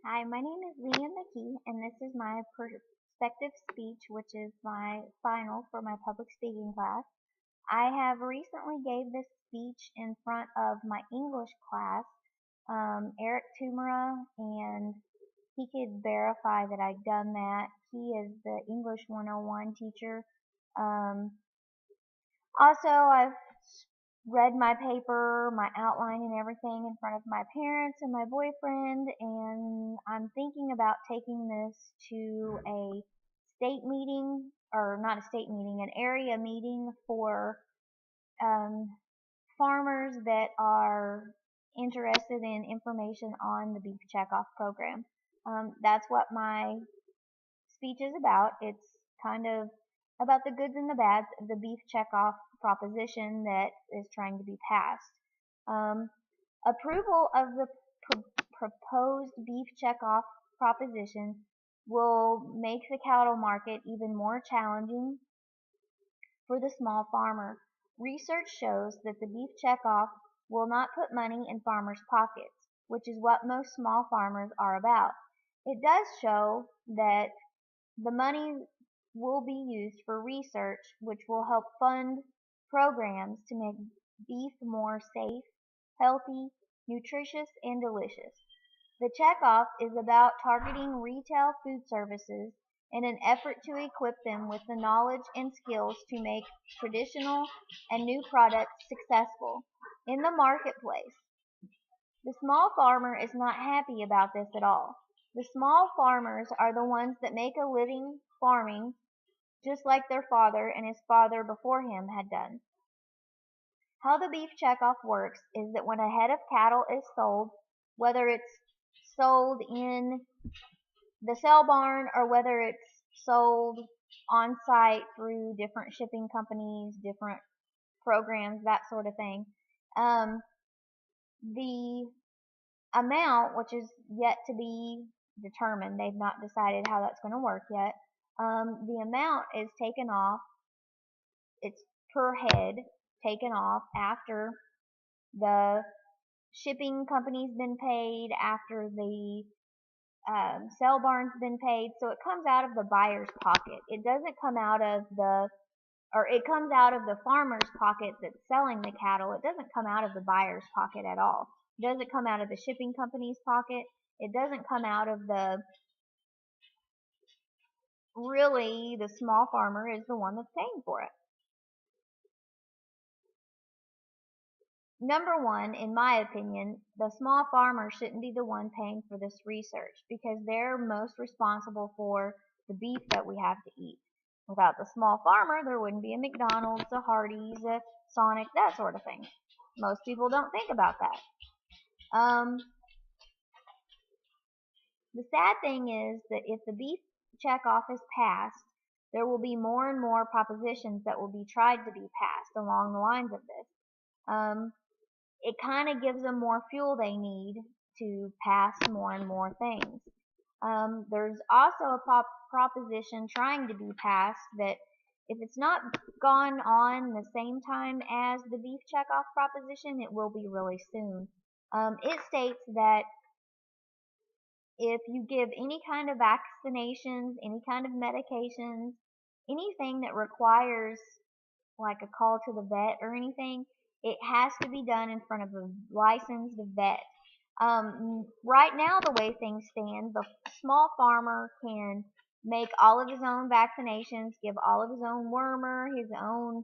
Hi, my name is Leigh Ann Mckee, and this is my perspective speech, which is my final for my public speaking class. I have recently gave this speech in front of my English class, Eric Tumora, and he could verify that I'd done that. He is the English 101 teacher. Um, Also, I've read my paper, my outline and everything in front of my parents and my boyfriend, and I'm thinking about taking this to a state meeting, or not a state meeting, an area meeting for um, farmers that are interested in information on the beef checkoff program. That's what my speech is about. It's kind of about the goods and the bads of the beef checkoff proposition that is trying to be passed. Um, Approval of the proposed beef checkoff proposition will make the cattle market even more challenging for the small farmer. Research shows that the beef checkoff will not put money in farmers' pockets, which is what most small farmers are about. It does show that the money will be used for research, which will help fund programs to make beef more safe, healthy, nutritious, and delicious. The checkoff is about targeting retail food services in an effort to equip them with the knowledge and skills to make traditional and new products successful in the marketplace. The small farmer is not happy about this at all. The small farmers are the ones that make a living farming just like their father and his father before him had done. How the beef checkoff works is that when a head of cattle is sold, whether it's sold in the sale barn or whether it's sold on site through different shipping companies, different programs, that sort of thing, the amount, which is yet to be determined, they've not decided how that's going to work yet. The amount is taken off, it's per head taken off after the shipping company's been paid, after the sale barn's been paid, so it comes out of the buyer's pocket. It doesn't come out of it comes out of the farmer's pocket that's selling the cattle. It doesn't come out of the buyer's pocket at all. It doesn't come out of the shipping company's pocket. It doesn't come out of really, the small farmer is the one that's paying for it. Number one, in my opinion, the small farmer shouldn't be the one paying for this research because they're most responsible for the beef that we have to eat. Without the small farmer, there wouldn't be a McDonald's, a Hardee's, a Sonic, that sort of thing. Most people don't think about that. The sad thing is that if the beef checkoff is passed, there will be more and more propositions that will be tried to be passed along the lines of this. It kind of gives them more fuel they need to pass more and more things. There's also a proposition trying to be passed that if it's not gone on the same time as the beef checkoff proposition, it will be really soon. It states that if you give any kind of vaccinations, any kind of medications, anything that requires like a call to the vet or anything, it has to be done in front of a licensed vet. Right now, the way things stand, the small farmer can make all of his own vaccinations, give all of his own wormer, his own.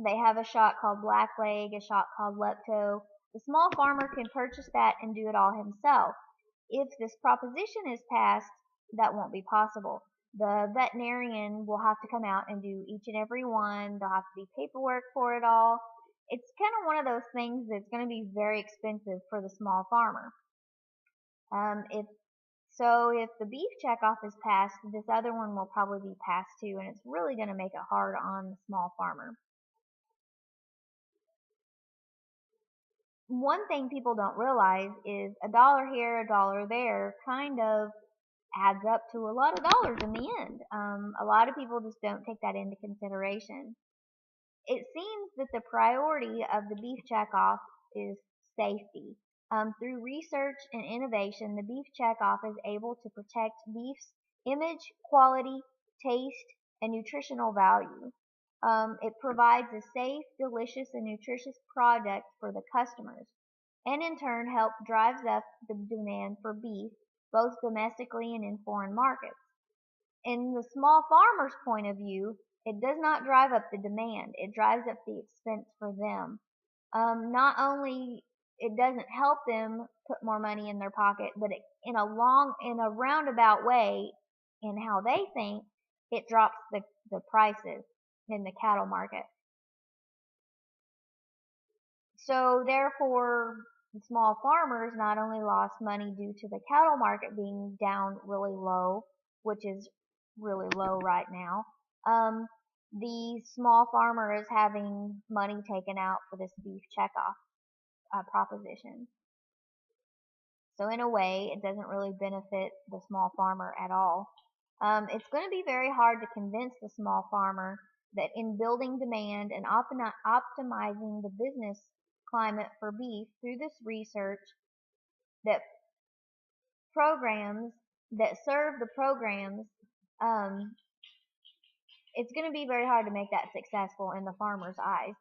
They have a shot called blackleg, a shot called lepto. The small farmer can purchase that and do it all himself. If this proposition is passed, that won't be possible. The veterinarian will have to come out and do each and every one. There'll have to be paperwork for it all. It's kind of one of those things that's going to be very expensive for the small farmer. If the beef checkoff is passed, this other one will probably be passed too, and it's really going to make it hard on the small farmer. One thing people don't realize is a dollar here, a dollar there kind of adds up to a lot of dollars in the end. A lot of people just don't take that into consideration. It seems that the priority of the beef checkoff is safety. Through research and innovation, the beef checkoff is able to protect beef's image, quality, taste, and nutritional value. It provides a safe, delicious, and nutritious product for the customers, and in turn help drives up the demand for beef, both domestically and in foreign markets. In the small farmer's point of view, it does not drive up the demand, it drives up the expense for them. Not only it doesn't help them put more money in their pocket, but in a roundabout way, in how they think, it drops the prices in the cattle market. So therefore, the small farmers not only lost money due to the cattle market being down really low, which is really low right now, the small farmer is having money taken out for this beef checkoff proposition. So in a way, it doesn't really benefit the small farmer at all. It's going to be very hard to convince the small farmer that in building demand and optimizing the business climate for beef through this research, that programs that serve the programs, it's going to be very hard to make that successful in the farmer's eyes.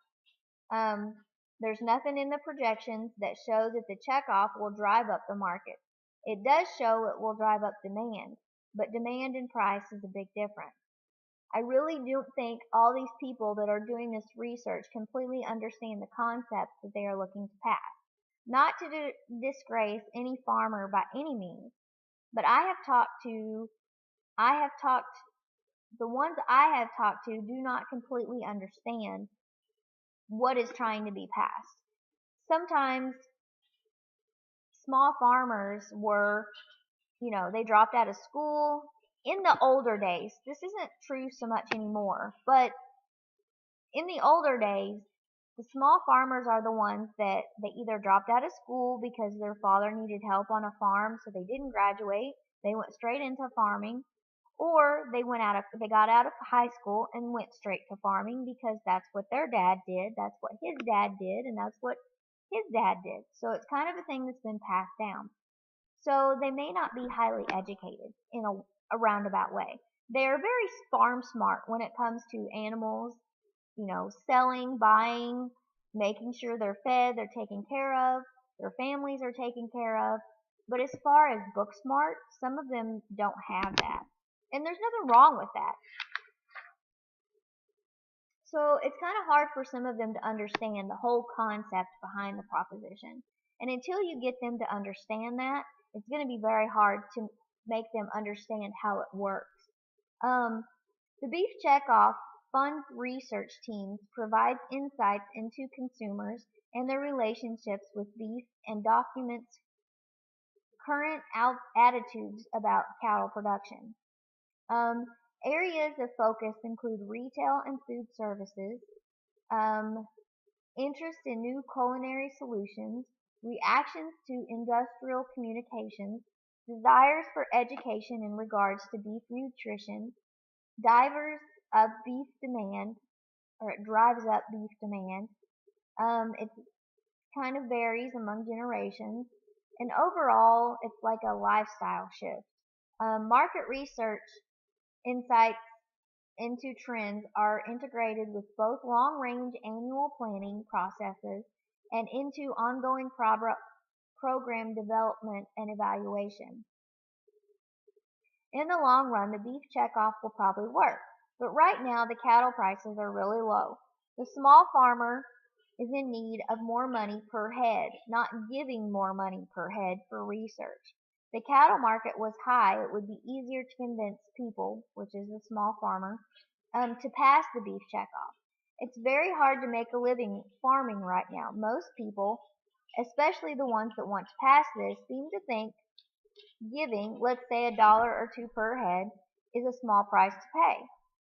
There's nothing in the projections that shows that the checkoff will drive up the market. It does show it will drive up demand, but demand and price is a big difference. I really don't think all these people that are doing this research completely understand the concepts that they are looking to pass. Not to disgrace any farmer by any means, but the ones I have talked to do not completely understand what is trying to be passed. Sometimes small farmers were, they dropped out of school in the older days. This isn't true so much anymore, but in the older days, the small farmers are the ones that they either dropped out of school because their father needed help on a farm, so they didn't graduate. They went straight into farming, or they got out of high school and went straight to farming because that's what their dad did, that's what his dad did, and that's what his dad did. So it's kind of a thing that's been passed down. So they may not be highly educated in a roundabout way. They are very farm smart when it comes to animals, selling, buying, making sure they're fed, they're taken care of, their families are taken care of. But as far as book smart, some of them don't have that. And there's nothing wrong with that. So it's kind of hard for some of them to understand the whole concept behind the proposition. And until you get them to understand that, it's going to be very hard to make them understand how it works. The Beef Checkoff Fund research teams provides insights into consumers and their relationships with beef and documents current attitudes about cattle production. Areas of focus include retail and food services, interest in new culinary solutions, reactions to industrial communications, desires for education in regards to beef nutrition, drivers of beef demand, or it drives up beef demand. It kind of varies among generations, and overall, it's like a lifestyle shift. Market research insights into trends are integrated with both long-range annual planning processes and into ongoing program development and evaluation. In the long run, the beef checkoff will probably work, but right now the cattle prices are really low. The small farmer is in need of more money per head, not giving more money per head for research. If the cattle market was high, it would be easier to convince people, which is the small farmer, to pass the beef checkoff. It's very hard to make a living farming right now. Most people, especially the ones that want to pass this, seem to think giving, let's say $1 or $2 per head, is a small price to pay.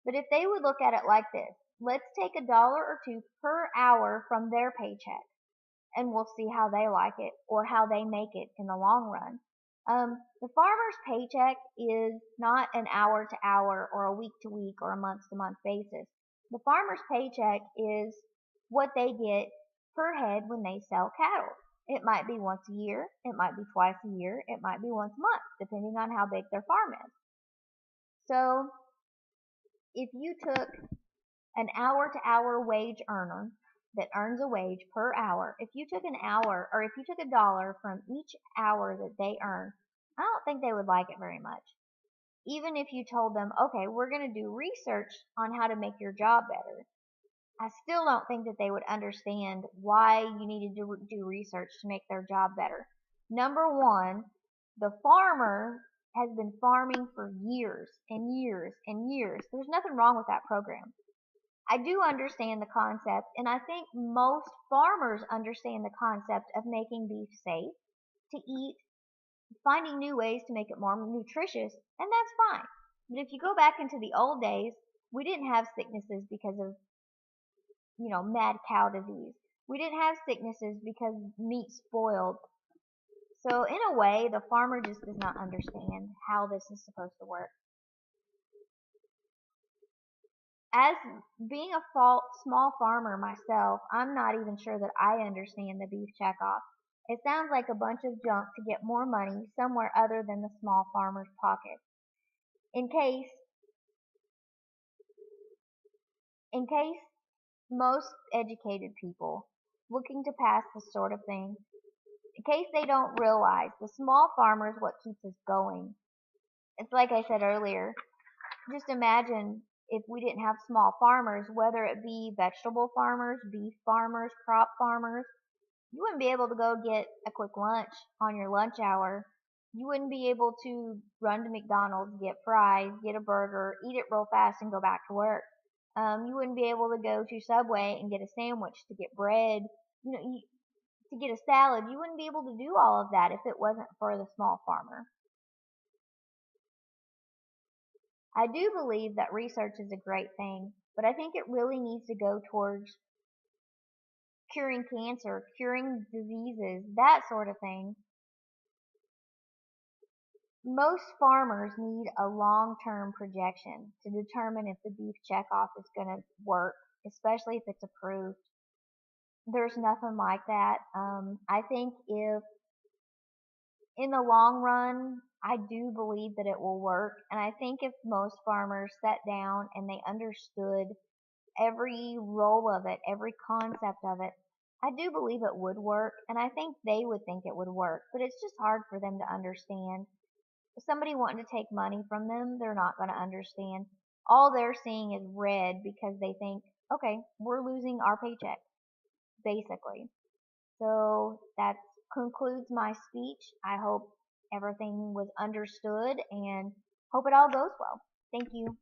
But if they would look at it like this, let's take $1 or $2 per hour from their paycheck, and we'll see how they like it or how they make it in the long run. The farmer's paycheck is not an hour to hour or a week to week or a month to month basis. The farmer's paycheck is what they get per head when they sell cattle. It might be once a year, it might be twice a year, it might be once a month, depending on how big their farm is. So if you took an hour-to-hour wage earner that earns a wage per hour, if you took an hour or if you took $1 from each hour that they earn, I don't think they would like it very much. Even if you told them, okay, we're going to do research on how to make your job better, I still don't think that they would understand why you needed to do research to make their job better. Number one, the farmer has been farming for years and years and years. There's nothing wrong with that program. I do understand the concept, and I think most farmers understand the concept of making beef safe to eat, finding new ways to make it more nutritious, and that's fine. But if you go back into the old days, we didn't have sicknesses because of, mad cow disease. We didn't have sicknesses because meat spoiled. So in a way, the farmer just does not understand how this is supposed to work. As being a small farmer myself, I'm not even sure that I understand the beef checkoff. It sounds like a bunch of junk to get more money somewhere other than the small farmer's pocket. In case in case most educated people looking to pass this sort of thing, in case they don't realize the small farmer is what keeps us going. It's like I said earlier, just imagine if we didn't have small farmers, whether it be vegetable farmers, beef farmers, crop farmers, you wouldn't be able to go get a quick lunch on your lunch hour. You wouldn't be able to run to McDonald's, get fries, get a burger, eat it real fast, and go back to work. You wouldn't be able to go to Subway and get a sandwich, to get bread, to get a salad. You wouldn't be able to do all of that if it wasn't for the small farmer. I do believe that research is a great thing, but I think it really needs to go towards curing cancer, curing diseases, that sort of thing. Most farmers need a long-term projection to determine if the beef checkoff is going to work, especially if it's approved. There's nothing like that. I think if in the long run, I do believe that it will work. And I think if most farmers sat down and they understood every role of it, every concept of it, I do believe it would work. And I think they would think it would work. But it's just hard for them to understand. If somebody wanting to take money from them, they're not going to understand. All they're seeing is red because they think, okay, we're losing our paycheck, basically. So that concludes my speech. I hope everything was understood and hope it all goes well. Thank you.